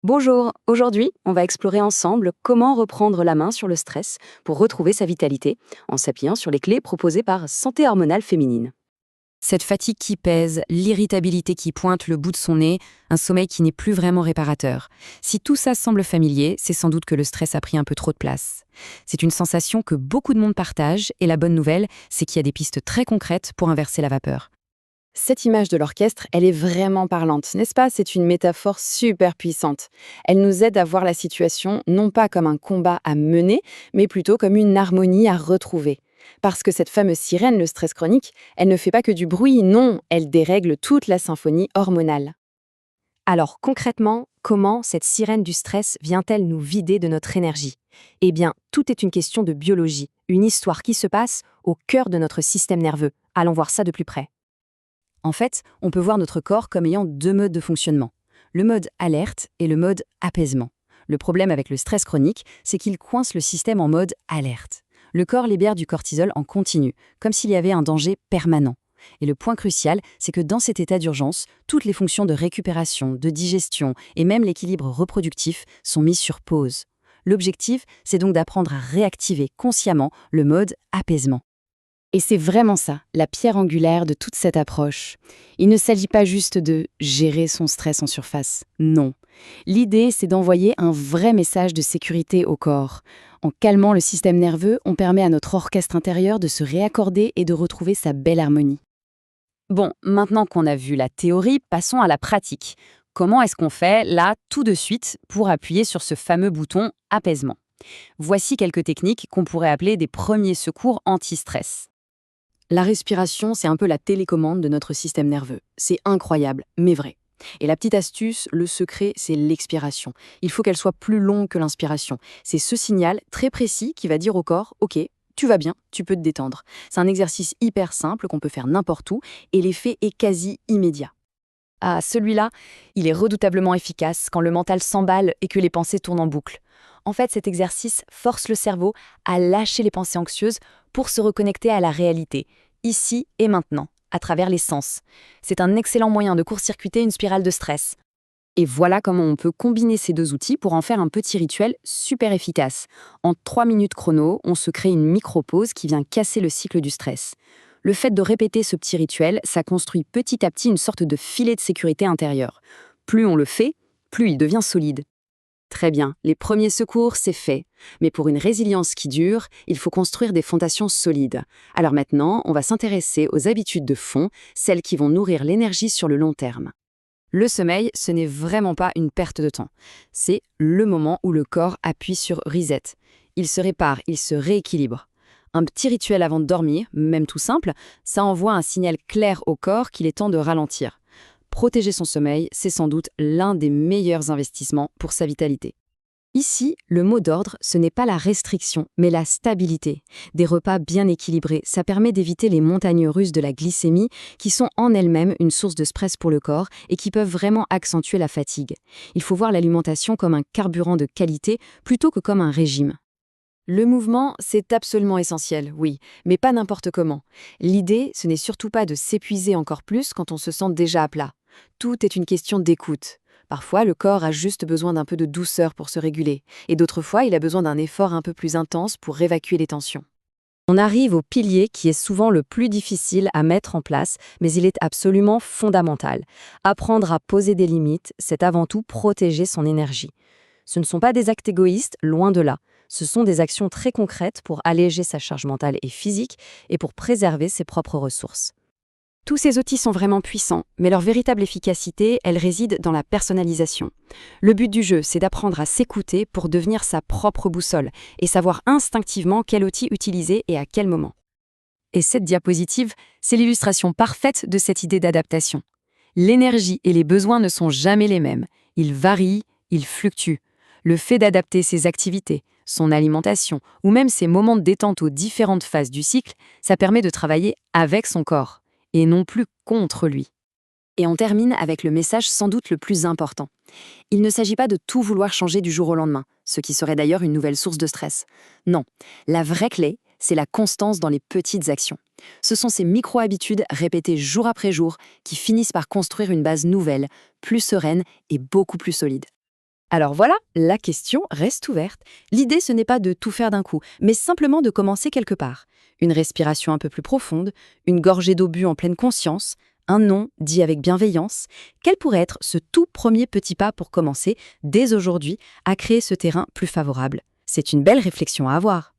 Bonjour, aujourd'hui, on va explorer ensemble comment reprendre la main sur le stress pour retrouver sa vitalité en s'appuyant sur les clés proposées par Santé hormonale féminine. Cette fatigue qui pèse, l'irritabilité qui pointe le bout de son nez, un sommeil qui n'est plus vraiment réparateur. Si tout ça semble familier, c'est sans doute que le stress a pris un peu trop de place. C'est une sensation que beaucoup de monde partage et la bonne nouvelle, c'est qu'il y a des pistes très concrètes pour inverser la vapeur. Cette image de l'orchestre, elle est vraiment parlante, n'est-ce pas? C'est une métaphore super puissante. Elle nous aide à voir la situation non pas comme un combat à mener, mais plutôt comme une harmonie à retrouver. Parce que cette fameuse sirène, le stress chronique, elle ne fait pas que du bruit, non, elle dérègle toute la symphonie hormonale. Alors concrètement, comment cette sirène du stress vient-elle nous vider de notre énergie? Eh bien, tout est une question de biologie, une histoire qui se passe au cœur de notre système nerveux. Allons voir ça de plus près. En fait, on peut voir notre corps comme ayant deux modes de fonctionnement. Le mode alerte et le mode apaisement. Le problème avec le stress chronique, c'est qu'il coince le système en mode alerte. Le corps libère du cortisol en continu, comme s'il y avait un danger permanent. Et le point crucial, c'est que dans cet état d'urgence, toutes les fonctions de récupération, de digestion et même l'équilibre reproductif sont mises sur pause. L'objectif, c'est donc d'apprendre à réactiver consciemment le mode apaisement. Et c'est vraiment ça, la pierre angulaire de toute cette approche. Il ne s'agit pas juste de gérer son stress en surface, non. L'idée, c'est d'envoyer un vrai message de sécurité au corps. En calmant le système nerveux, on permet à notre orchestre intérieur de se réaccorder et de retrouver sa belle harmonie. Bon, maintenant qu'on a vu la théorie, passons à la pratique. Comment est-ce qu'on fait, là, tout de suite, pour appuyer sur ce fameux bouton apaisement? Voici quelques techniques qu'on pourrait appeler des premiers secours anti-stress. La respiration, c'est un peu la télécommande de notre système nerveux. C'est incroyable, mais vrai. Et la petite astuce, le secret, c'est l'expiration. Il faut qu'elle soit plus longue que l'inspiration. C'est ce signal très précis qui va dire au corps, OK, tu vas bien, tu peux te détendre. C'est un exercice hyper simple qu'on peut faire n'importe où et l'effet est quasi immédiat. Ah, celui-là, il est redoutablement efficace quand le mental s'emballe et que les pensées tournent en boucle. En fait, cet exercice force le cerveau à lâcher les pensées anxieuses pour se reconnecter à la réalité, ici et maintenant, à travers les sens. C'est un excellent moyen de court-circuiter une spirale de stress. Et voilà comment on peut combiner ces deux outils pour en faire un petit rituel super efficace. En 3 minutes chrono, on se crée une micro-pause qui vient casser le cycle du stress. Le fait de répéter ce petit rituel, ça construit petit à petit une sorte de filet de sécurité intérieur. Plus on le fait, plus il devient solide. Très bien, les premiers secours, c'est fait. Mais pour une résilience qui dure, il faut construire des fondations solides. Alors maintenant, on va s'intéresser aux habitudes de fond, celles qui vont nourrir l'énergie sur le long terme. Le sommeil, ce n'est vraiment pas une perte de temps. C'est le moment où le corps appuie sur reset. Il se répare, il se rééquilibre. Un petit rituel avant de dormir, même tout simple, ça envoie un signal clair au corps qu'il est temps de ralentir. Protéger son sommeil, c'est sans doute l'un des meilleurs investissements pour sa vitalité. Ici, le mot d'ordre, ce n'est pas la restriction, mais la stabilité. Des repas bien équilibrés, ça permet d'éviter les montagnes russes de la glycémie, qui sont en elles-mêmes une source de stress pour le corps et qui peuvent vraiment accentuer la fatigue. Il faut voir l'alimentation comme un carburant de qualité plutôt que comme un régime. Le mouvement, c'est absolument essentiel, oui, mais pas n'importe comment. L'idée, ce n'est surtout pas de s'épuiser encore plus quand on se sent déjà à plat. Tout est une question d'écoute. Parfois, le corps a juste besoin d'un peu de douceur pour se réguler, et d'autres fois, il a besoin d'un effort un peu plus intense pour évacuer les tensions. On arrive au pilier qui est souvent le plus difficile à mettre en place, mais il est absolument fondamental. Apprendre à poser des limites, c'est avant tout protéger son énergie. Ce ne sont pas des actes égoïstes, loin de là. Ce sont des actions très concrètes pour alléger sa charge mentale et physique et pour préserver ses propres ressources. Tous ces outils sont vraiment puissants, mais leur véritable efficacité, elle réside dans la personnalisation. Le but du jeu, c'est d'apprendre à s'écouter pour devenir sa propre boussole et savoir instinctivement quel outil utiliser et à quel moment. Et cette diapositive, c'est l'illustration parfaite de cette idée d'adaptation. L'énergie et les besoins ne sont jamais les mêmes. Ils varient, ils fluctuent. Le fait d'adapter ses activités, son alimentation ou même ses moments de détente aux différentes phases du cycle, ça permet de travailler avec son corps et non plus contre lui. Et on termine avec le message sans doute le plus important. Il ne s'agit pas de tout vouloir changer du jour au lendemain, ce qui serait d'ailleurs une nouvelle source de stress. Non, la vraie clé, c'est la constance dans les petites actions. Ce sont ces micro-habitudes répétées jour après jour qui finissent par construire une base nouvelle, plus sereine et beaucoup plus solide. Alors voilà, la question reste ouverte. L'idée, ce n'est pas de tout faire d'un coup, mais simplement de commencer quelque part. Une respiration un peu plus profonde, une gorgée d'eau bue en pleine conscience, un non dit avec bienveillance. Quel pourrait être ce tout premier petit pas pour commencer, dès aujourd'hui, à créer ce terrain plus favorable? C'est une belle réflexion à avoir.